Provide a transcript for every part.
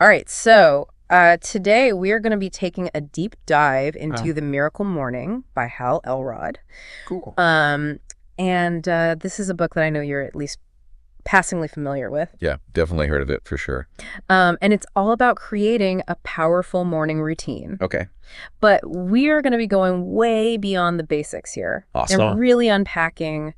All right, so today we are going to be taking a deep dive into The Miracle Morning by Hal Elrod. Cool. And this is a book that I know you're at least passingly familiar with. Yeah, definitely heard of it for sure. And it's all about creating a powerful morning routine. Okay. But we are going to be going way beyond the basics here. Awesome. And really unpacking,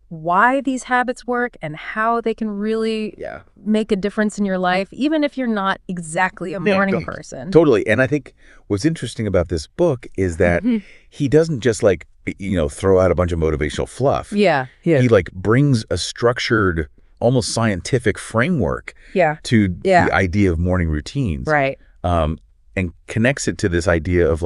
why these habits work and how they can really make a difference in your life, even if you're not exactly a morning person. Totally. And I think what's interesting about this book is that he doesn't just throw out a bunch of motivational fluff. Yeah. He brings a structured, almost scientific framework to the idea of morning routines. Right. And connects it to this idea of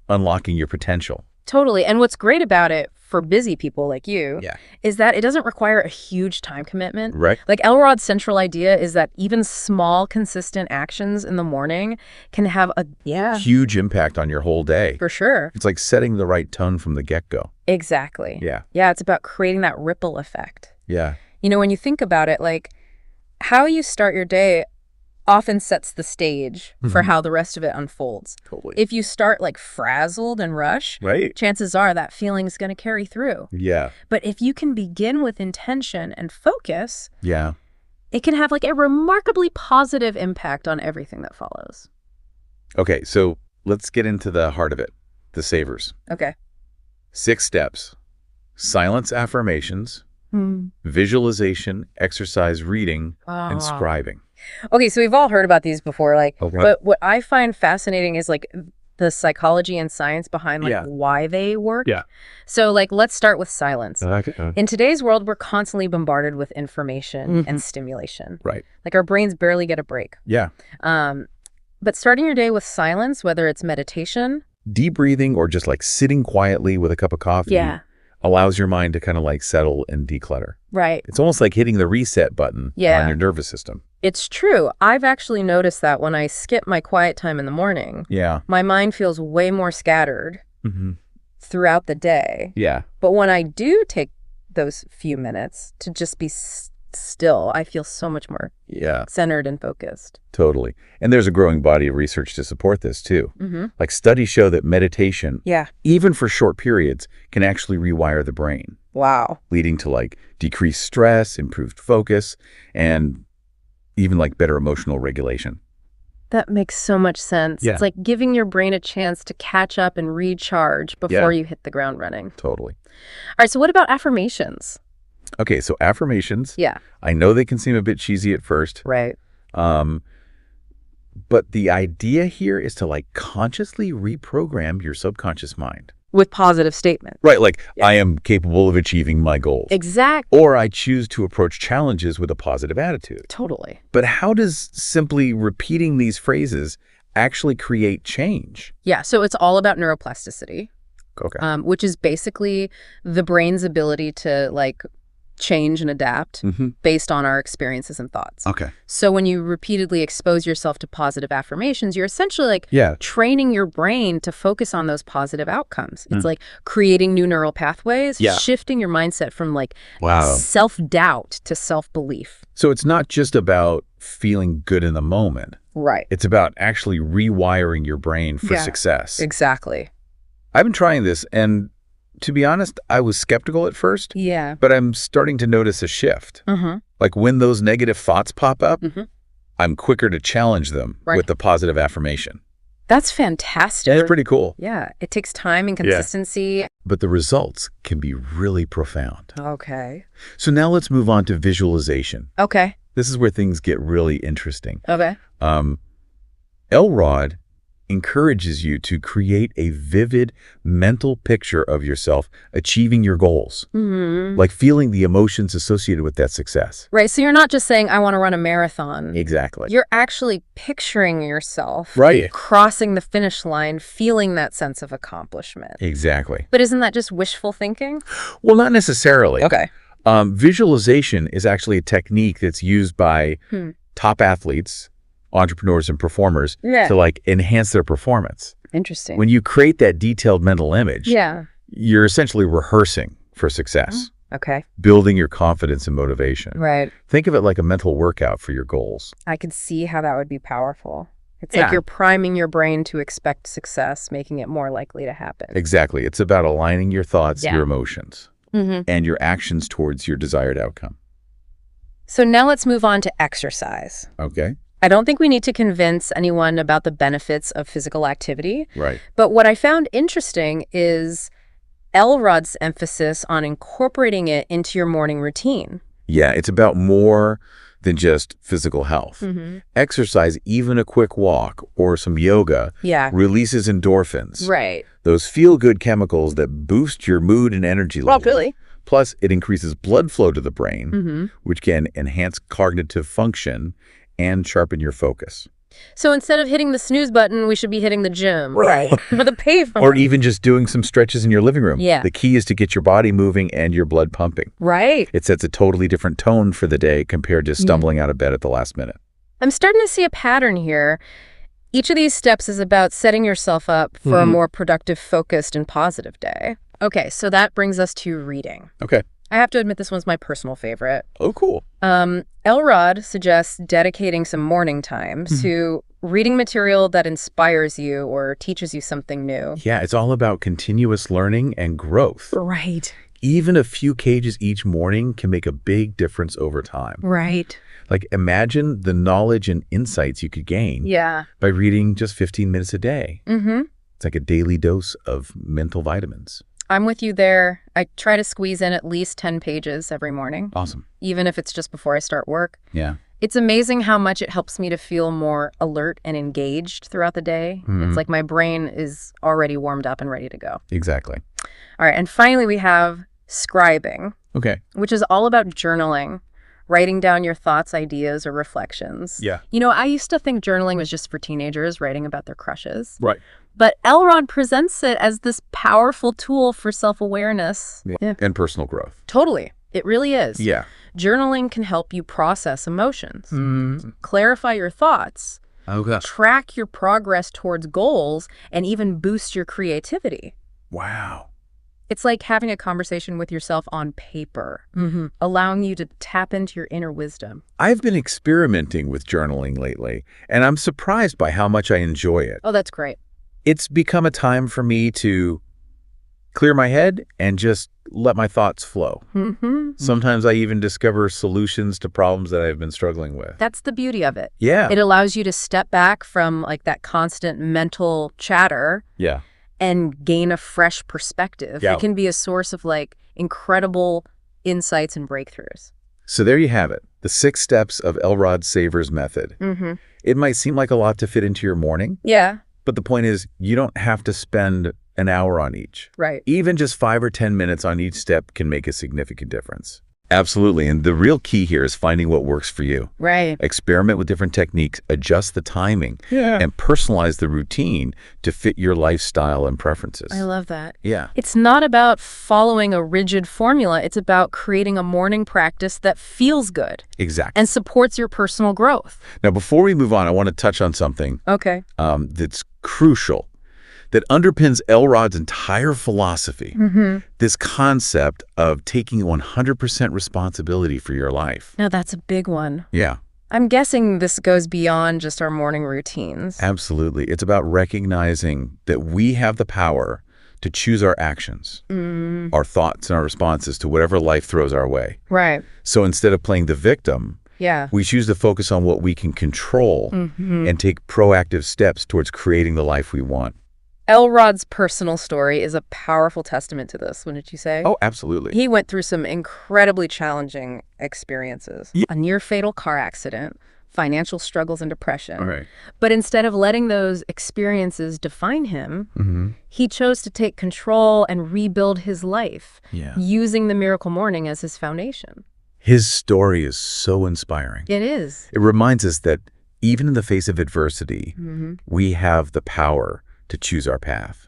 unlocking your potential. Totally. And what's great about it for busy people like you is that it doesn't require a huge time commitment. Right. Elrod's central idea is that even small, consistent actions in the morning can have a huge impact on your whole day. For sure. It's like setting the right tone from the get-go. Exactly. Yeah. Yeah, it's about creating that ripple effect. Yeah. When you think about it, how you start your day often sets the stage for how the rest of it unfolds. Totally. If you start frazzled and rush, chances are that feeling is going to carry through. Yeah. But if you can begin with intention and focus, it can have a remarkably positive impact on everything that follows. Okay, so let's get into the heart of it, the S.A.V.E.R.S. Okay. 6 steps: silence affirmations, visualization, exercise, reading, and scribing. Okay, so we've all heard about these before, Okay. But what I find fascinating is the psychology and science behind why they work. Yeah. So let's start with silence. Okay. In today's world, we're constantly bombarded with information and stimulation. Right. Our brains barely get a break. Yeah. But starting your day with silence, whether it's meditation, deep breathing, or just sitting quietly with a cup of coffee, allows your mind to kind of settle and declutter. Right. It's almost like hitting the reset button on your nervous system. It's true. I've actually noticed that when I skip my quiet time in the morning, my mind feels way more scattered throughout the day. Yeah. But when I do take those few minutes to just be still, I feel so much more centered and focused. Totally. And there's a growing body of research to support this too. Studies show that meditation, even for short periods, can actually rewire the brain. Wow. Leading to decreased stress, improved focus, and even better emotional regulation. That makes so much sense. Yeah. It's giving your brain a chance to catch up and recharge before you hit the ground running. Totally. All right, so what about affirmations? Okay, so affirmations. Yeah. I know they can seem a bit cheesy at first. Right. But the idea here is to consciously reprogram your subconscious mind. With positive statements. Right, I am capable of achieving my goals. Exactly. Or I choose to approach challenges with a positive attitude. Totally. But how does simply repeating these phrases actually create change? Yeah, so it's all about neuroplasticity. Okay. Which is basically the brain's ability to change and adapt based on our experiences and thoughts. Okay. So when you repeatedly expose yourself to positive affirmations, you're essentially training your brain to focus on those positive outcomes. It's creating new neural pathways, shifting your mindset from self-doubt to self-belief. So it's not just about feeling good in the moment. Right. It's about actually rewiring your brain for success. Exactly. I've been trying this, and to be honest, I was skeptical at first. Yeah. But I'm starting to notice a shift. When those negative thoughts pop up, I'm quicker to challenge them with the positive affirmation. That's fantastic. It's pretty cool. Yeah. It takes time and consistency. Yeah. But the results can be really profound. Okay. So now let's move on to visualization. Okay. This is where things get really interesting. Okay. Elrod encourages you to create a vivid mental picture of yourself achieving your goals, feeling the emotions associated with that success. Right. So you're not just saying, I want to run a marathon. Exactly. You're actually picturing yourself crossing the finish line, feeling that sense of accomplishment. Exactly. But isn't that just wishful thinking? Well, not necessarily. Okay. Visualization is actually a technique that's used by top athletes, entrepreneurs, and performers to enhance their performance. Interesting. When you create that detailed mental image, you're essentially rehearsing for success. Okay. building your confidence and motivation. Right. Think of it like a mental workout for your goals. I could see how that would be powerful. It's like you're priming your brain to expect success, making it more likely to happen. Exactly. It's about aligning your thoughts, your emotions, Mm-hmm. and your actions towards your desired outcome. So now let's move on to exercise. Okay. I don't think we need to convince anyone about the benefits of physical activity. Right. But what I found interesting is Elrod's emphasis on incorporating it into your morning routine. Yeah, it's about more than just physical health. Mm-hmm. Exercise, even a quick walk or some yoga, releases endorphins. Right. Those feel-good chemicals that boost your mood and energy levels. Really? Plus, it increases blood flow to the brain, which can enhance cognitive function and sharpen your focus. So instead of hitting the snooze button, we should be hitting the gym. Right. Or the payphone. Or even just doing some stretches in your living room. Yeah. The key is to get your body moving and your blood pumping. Right. It sets a totally different tone for the day compared to stumbling out of bed at the last minute. I'm starting to see a pattern here. Each of these steps is about setting yourself up for a more productive, focused, and positive day. Okay, so that brings us to reading. Okay. I have to admit this one's my personal favorite. Oh, cool. Elrod suggests dedicating some morning time to reading material that inspires you or teaches you something new. Yeah, it's all about continuous learning and growth. Right. Even a few pages each morning can make a big difference over time. Right. Like, imagine the knowledge and insights you could gain by reading just 15 minutes a day. It's like a daily dose of mental vitamins. I'm with you there. I try to squeeze in at least 10 pages every morning. Awesome. Even if it's just before I start work. Yeah. It's amazing how much it helps me to feel more alert and engaged throughout the day. It's like my brain is already warmed up and ready to go. Exactly. All right. And finally, we have scribing. Okay. Which is all about journaling, writing down your thoughts, ideas, or reflections. Yeah. You know, I used to think journaling was just for teenagers writing about their crushes. Right. But Elrod presents it as this powerful tool for self-awareness. Yeah. And personal growth. Totally. It really is. Yeah. Journaling can help you process emotions, clarify your thoughts, track your progress towards goals, and even boost your creativity. Wow. It's like having a conversation with yourself on paper, allowing you to tap into your inner wisdom. I've been experimenting with journaling lately, and I'm surprised by how much I enjoy it. Oh, that's great. It's become a time for me to clear my head and just let my thoughts flow. Sometimes I even discover solutions to problems that I've been struggling with. That's the beauty of it. Yeah. It allows you to step back from like that constant mental chatter and gain a fresh perspective. Yeah. It can be a source of like incredible insights and breakthroughs. So there you have it, the 6 steps of Elrod's S.A.V.E.R.S method. It might seem like a lot to fit into your morning. Yeah. But the point is, you don't have to spend an hour on each. Right. Even just 5 or 10 minutes on each step can make a significant difference. Absolutely. And the real key here is finding what works for you. Right. Experiment with different techniques, adjust the timing, and personalize the routine to fit your lifestyle and preferences. I love that. Yeah. It's not about following a rigid formula. It's about creating a morning practice that feels good. Exactly. And supports your personal growth. Now, before we move on, I want to touch on something that's crucial, that underpins Elrod's entire philosophy, this concept of taking 100% responsibility for your life. Now, that's a big one. Yeah. I'm guessing this goes beyond just our morning routines. Absolutely. It's about recognizing that we have the power to choose our actions, our thoughts, and our responses to whatever life throws our way. Right. So instead of playing the victim, we choose to focus on what we can control and take proactive steps towards creating the life we want. Elrod's personal story is a powerful testament to this, wouldn't you say? Oh, absolutely. He went through some incredibly challenging experiences. A near-fatal car accident, financial struggles, and depression. Right. But instead of letting those experiences define him, he chose to take control and rebuild his life, using the Miracle Morning as his foundation. His story is so inspiring. It is. It reminds us that even in the face of adversity, we have the power to choose our path.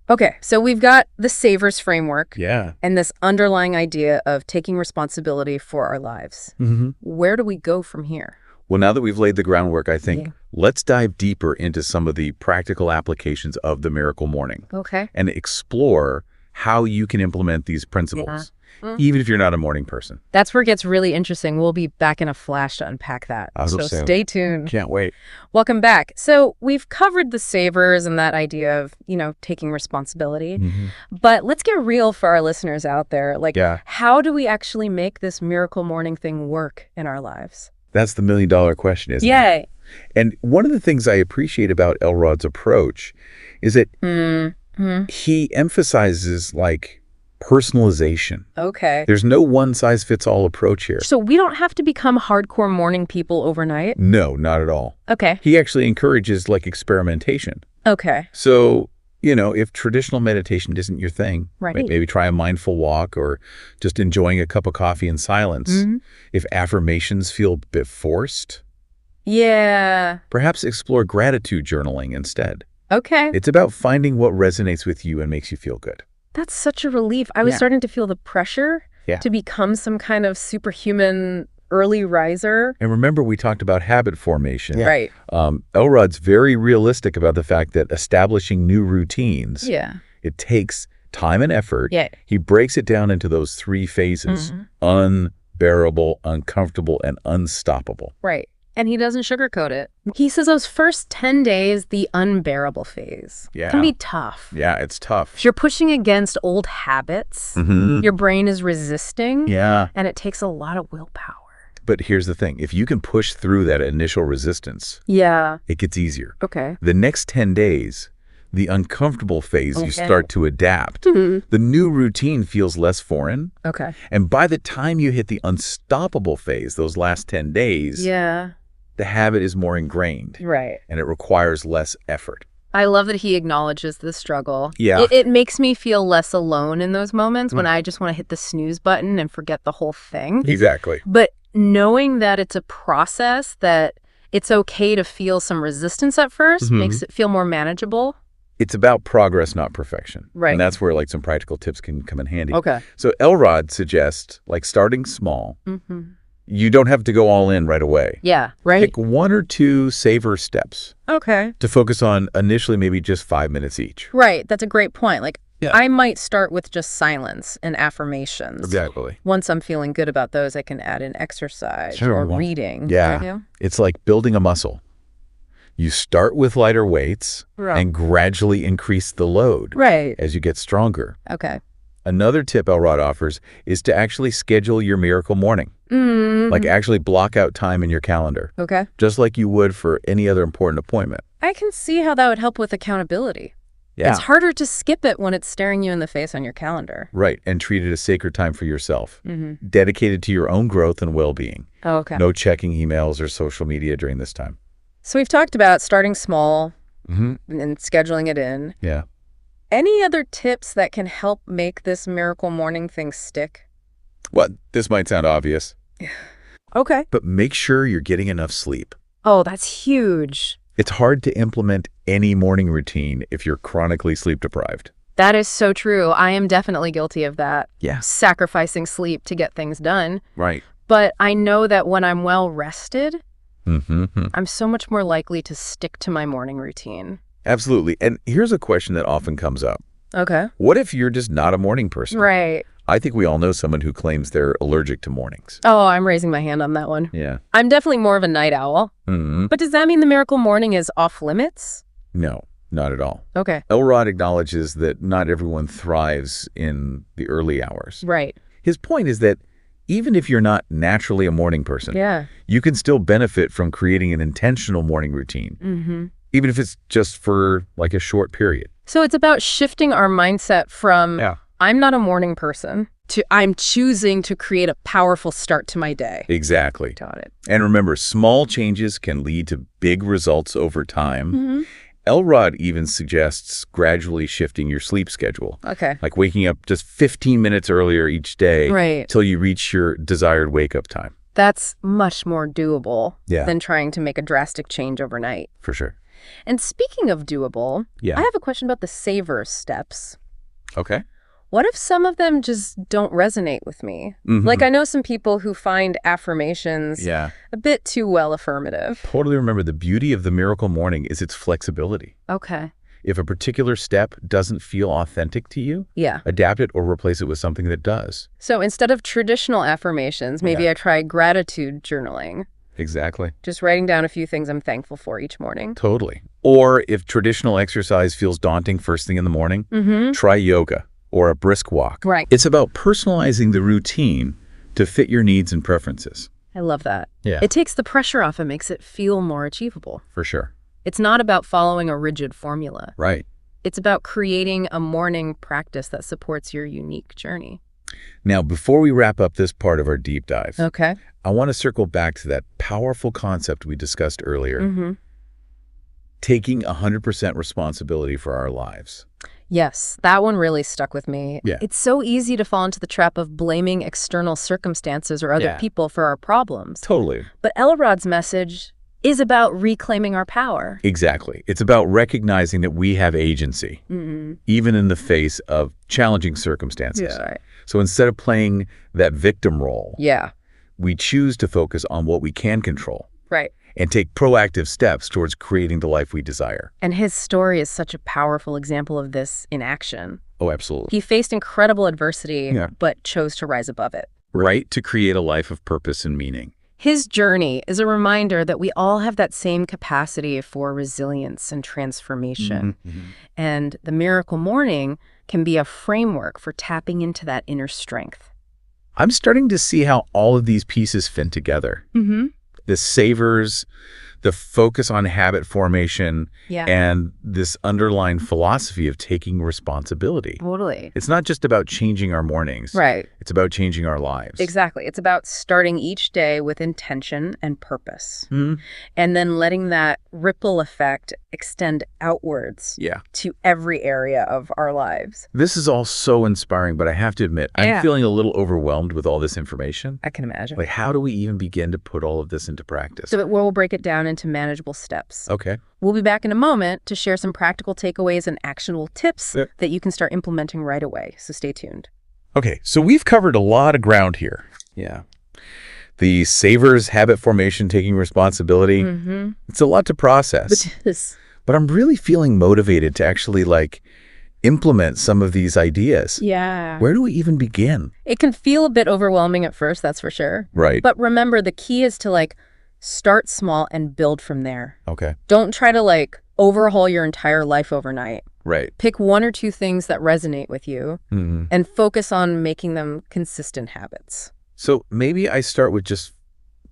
Okay, so we've got the S.A.V.E.R.S framework and this underlying idea of taking responsibility for our lives. Where do we go from here? Well, now that we've laid the groundwork, I think, let's dive deeper into some of the practical applications of the Miracle Morning. Okay. And explore how you can implement these principles. even if you're not a morning person. That's where it gets really interesting. We'll be back in a flash to unpack that. So stay tuned. Can't wait. Welcome back. So we've covered the S.A.V.E.R.S and that idea of, taking responsibility. But let's get real for our listeners out there. How do we actually make this miracle morning thing work in our lives? That's the million-dollar question, isn't it? Yay. And one of the things I appreciate about Elrod's approach is that he emphasizes personalization. Okay. There's no one-size-fits-all approach here. So we don't have to become hardcore morning people overnight? No, not at all. Okay. He actually encourages experimentation. Okay. So, if traditional meditation isn't your thing, maybe try a mindful walk or just enjoying a cup of coffee in silence. If affirmations feel a bit forced, perhaps explore gratitude journaling instead. Okay. It's about finding what resonates with you and makes you feel good. That's such a relief. I was starting to feel the pressure to become some kind of superhuman early riser. And remember, we talked about habit formation. Right. Elrod's very realistic about the fact that establishing new routines, it takes time and effort. He breaks it down into those 3 phases, unbearable, uncomfortable, and unstoppable. Right. And he doesn't sugarcoat it. He says those first 10 days, the unbearable phase, can be tough. Yeah, it's tough. If you're pushing against old habits, your brain is resisting, and it takes a lot of willpower. But here's the thing. If you can push through that initial resistance, it gets easier. Okay. The next 10 days, the uncomfortable phase, you start to adapt. The new routine feels less foreign. Okay. And by the time you hit the unstoppable phase, those last 10 days, the habit is more ingrained. Right. And it requires less effort. I love that he acknowledges the struggle. Yeah. It makes me feel less alone in those moments when I just want to hit the snooze button and forget the whole thing. Exactly. But knowing that it's a process, that it's okay to feel some resistance at first, makes it feel more manageable. It's about progress, not perfection. Right. And that's where some practical tips can come in handy. Okay. So Elrod suggests starting small. You don't have to go all in right away. Yeah, right. Pick 1 or 2 S.A.V.E.R.S steps. Okay. To focus on initially maybe just 5 minutes each. Right. That's a great point. I might start with just silence and affirmations. Exactly. Once I'm feeling good about those, I can add in exercise or reading. Yeah. Right? It's like building a muscle. You start with lighter weights and gradually increase the load as you get stronger. Okay. Another tip Elrod offers is to actually schedule your miracle morning. Actually block out time in your calendar. Okay. Just like you would for any other important appointment. I can see how that would help with accountability. Yeah. It's harder to skip it when it's staring you in the face on your calendar. Right. And treat it as sacred time for yourself. Dedicated to your own growth and well-being. Oh, okay. No checking emails or social media during this time. So we've talked about starting small and scheduling it in. Yeah. Any other tips that can help make this miracle morning thing stick? Well, this might sound obvious. Okay. But make sure you're getting enough sleep. Oh, that's huge. It's hard to implement any morning routine if you're chronically sleep deprived. That is so true. I am definitely guilty of that. Yeah. Sacrificing sleep to get things done. Right. But I know that when I'm well rested, I'm so much more likely to stick to my morning routine. Absolutely. And here's a question that often comes up. Okay. What if you're just not a morning person? Right. I think we all know someone who claims they're allergic to mornings. Oh, I'm raising my hand on that one. Yeah. I'm definitely more of a night owl. But does that mean the miracle morning is off limits? No, not at all. Okay. Elrod acknowledges that not everyone thrives in the early hours. Right. His point is that even if you're not naturally a morning person, you can still benefit from creating an intentional morning routine, even if it's just for a short period. So it's about shifting our mindset from I'm not a morning person to I'm choosing to create a powerful start to my day. Exactly. Got it. And remember, small changes can lead to big results over time. Elrod even suggests gradually shifting your sleep schedule. Okay. Like waking up just 15 minutes earlier each day till you reach your desired wake-up time. That's much more doable than trying to make a drastic change overnight. For sure. And speaking of doable, I have a question about the S.A.V.E.R.S steps. Okay. What if some of them just don't resonate with me? I know some people who find affirmations a bit too well affirmative. Totally. Remember, the beauty of the miracle morning is its flexibility. Okay. If a particular step doesn't feel authentic to you, adapt it or replace it with something that does. So instead of traditional affirmations, maybe I try gratitude journaling. Exactly. Just writing down a few things I'm thankful for each morning. Totally. Or if traditional exercise feels daunting first thing in the morning, try yoga or a brisk walk. Right. It's about personalizing the routine to fit your needs and preferences. I love that. Yeah. It takes the pressure off and makes it feel more achievable. For sure. It's not about following a rigid formula. Right. It's about creating a morning practice that supports your unique journey. Now, before we wrap up this part of our deep dive, I want to circle back to that powerful concept we discussed earlier, taking 100% responsibility for our lives. Yes, that one really stuck with me. Yeah. It's so easy to fall into the trap of blaming external circumstances or other people for our problems. Totally. But Elrod's message is about reclaiming our power. Exactly. It's about recognizing that we have agency, even in the face of challenging circumstances. Yeah, right. So instead of playing that victim role, we choose to focus on what we can control. Right. And take proactive steps towards creating the life we desire. And his story is such a powerful example of this in action. Oh, absolutely. He faced incredible adversity, but chose to rise above it. Right, to create a life of purpose and meaning. His journey is a reminder that we all have that same capacity for resilience and transformation. And the Miracle Morning can be a framework for tapping into that inner strength. I'm starting to see how all of these pieces fit together. The S.A.V.E.R.S, the focus on habit formation, and this underlying philosophy of taking responsibility. Totally. It's not just about changing our mornings. Right. It's about changing our lives. Exactly. It's about starting each day with intention and purpose. And then letting that ripple effect extend outwards to every area of our lives. This is all so inspiring, but I have to admit, I'm feeling a little overwhelmed with all this information. I can imagine. Like, how do we even begin to put all of this into practice? So we'll break it down into manageable steps. Okay. We'll be back in a moment to share some practical takeaways and actionable tips that you can start implementing right away. So stay tuned. Okay, so we've covered a lot of ground here. Yeah. The S.A.V.E.R.S, habit formation, taking responsibility. It's a lot to process. It is. But I'm really feeling motivated to actually, implement some of these ideas. Yeah. Where do we even begin? It can feel a bit overwhelming at first, that's for sure. Right. But remember, the key is to, start small and build from there. Okay. Don't try to, overhaul your entire life overnight. Right. Pick one or two things that resonate with you and focus on making them consistent habits. So maybe I start with just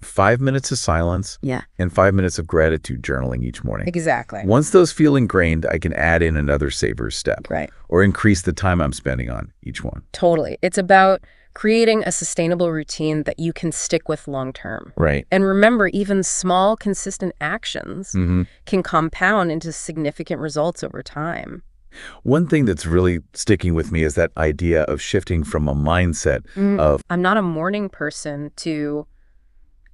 5 minutes of silence and 5 minutes of gratitude journaling each morning. Exactly. Once those feel ingrained, I can add in another S.A.V.E.R.S step. Right. Or increase the time I'm spending on each one. Totally. It's about creating a sustainable routine that you can stick with long term. Right. And remember, even small, consistent actions can compound into significant results over time. One thing that's really sticking with me is that idea of shifting from a mindset of I'm not a morning person to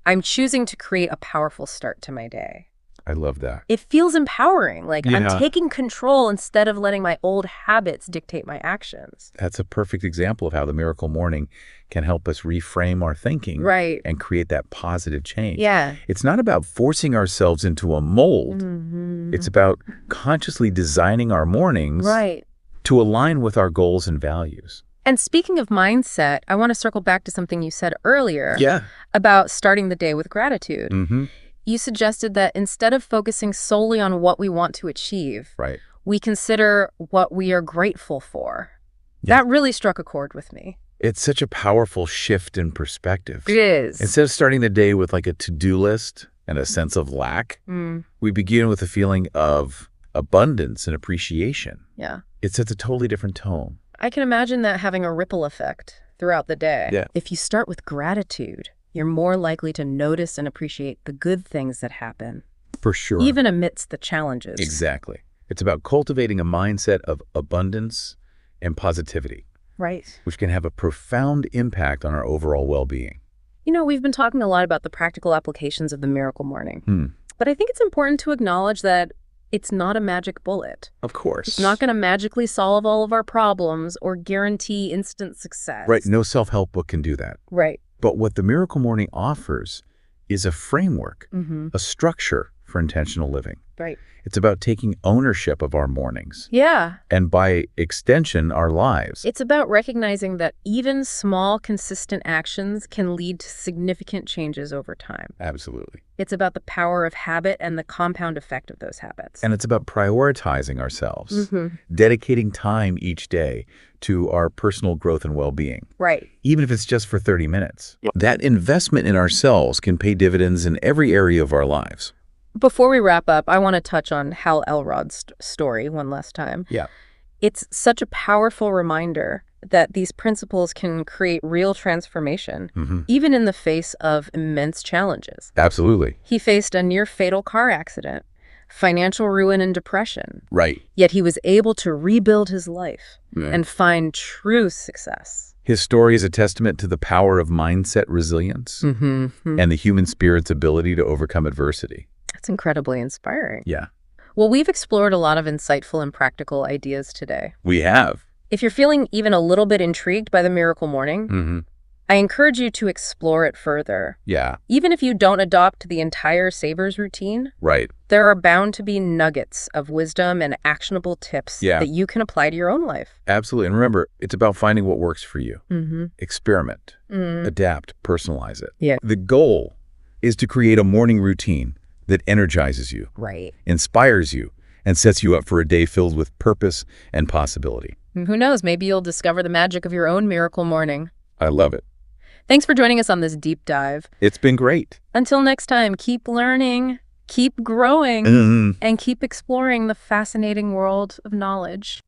I'm choosing to create a powerful start to my day. I love that. It feels empowering. I'm taking control instead of letting my old habits dictate my actions. That's a perfect example of how the Miracle Morning can help us reframe our thinking and create that positive change. Yeah. It's not about forcing ourselves into a mold. It's about consciously designing our mornings to align with our goals and values. And speaking of mindset, I want to circle back to something you said earlier about starting the day with gratitude. You suggested that instead of focusing solely on what we want to achieve, we consider what we are grateful for. That really struck a chord with me. It's such a powerful shift in perspective. It is. Instead of starting the day with a to-do list and a sense of lack, we begin with a feeling of abundance and appreciation. Yeah. It sets a totally different tone. I can imagine that having a ripple effect throughout the day. Yeah. If you start with gratitude, you're more likely to notice and appreciate the good things that happen. For sure. Even amidst the challenges. Exactly. It's about cultivating a mindset of abundance and positivity. Right. Which can have a profound impact on our overall well-being. You know, we've been talking a lot about the practical applications of the Miracle Morning. But I think it's important to acknowledge that it's not a magic bullet. Of course. It's not going to magically solve all of our problems or guarantee instant success. Right. No self-help book can do that. Right. But what the Miracle Morning offers is a framework, a structure for intentional living. Right. It's about taking ownership of our mornings. Yeah. And by extension, our lives. It's about recognizing that even small, consistent actions can lead to significant changes over time. Absolutely. It's about the power of habit and the compound effect of those habits. And it's about prioritizing ourselves, dedicating time each day to our personal growth and well-being. Right. Even if it's just for 30 minutes. That investment in ourselves can pay dividends in every area of our lives. Before we wrap up, I want to touch on Hal Elrod's story one last time. Yeah. It's such a powerful reminder that these principles can create real transformation, even in the face of immense challenges. Absolutely. He faced a near-fatal car accident, financial ruin and depression. Right. Yet he was able to rebuild his life and find true success. His story is a testament to the power of mindset resilience and the human spirit's ability to overcome adversity. That's incredibly inspiring. Yeah. Well, we've explored a lot of insightful and practical ideas today. We have. If you're feeling even a little bit intrigued by the Miracle Morning, I encourage you to explore it further. Yeah. Even if you don't adopt the entire S.A.V.E.R.S routine, right, there are bound to be nuggets of wisdom and actionable tips that you can apply to your own life. Absolutely. And remember, it's about finding what works for you. Experiment, adapt, personalize it. Yeah. The goal is to create a morning routine that energizes you, right, inspires you, and sets you up for a day filled with purpose and possibility. Who knows, maybe you'll discover the magic of your own miracle morning. I love it. Thanks for joining us on this deep dive. It's been great. Until next time, keep learning, keep growing, and keep exploring the fascinating world of knowledge.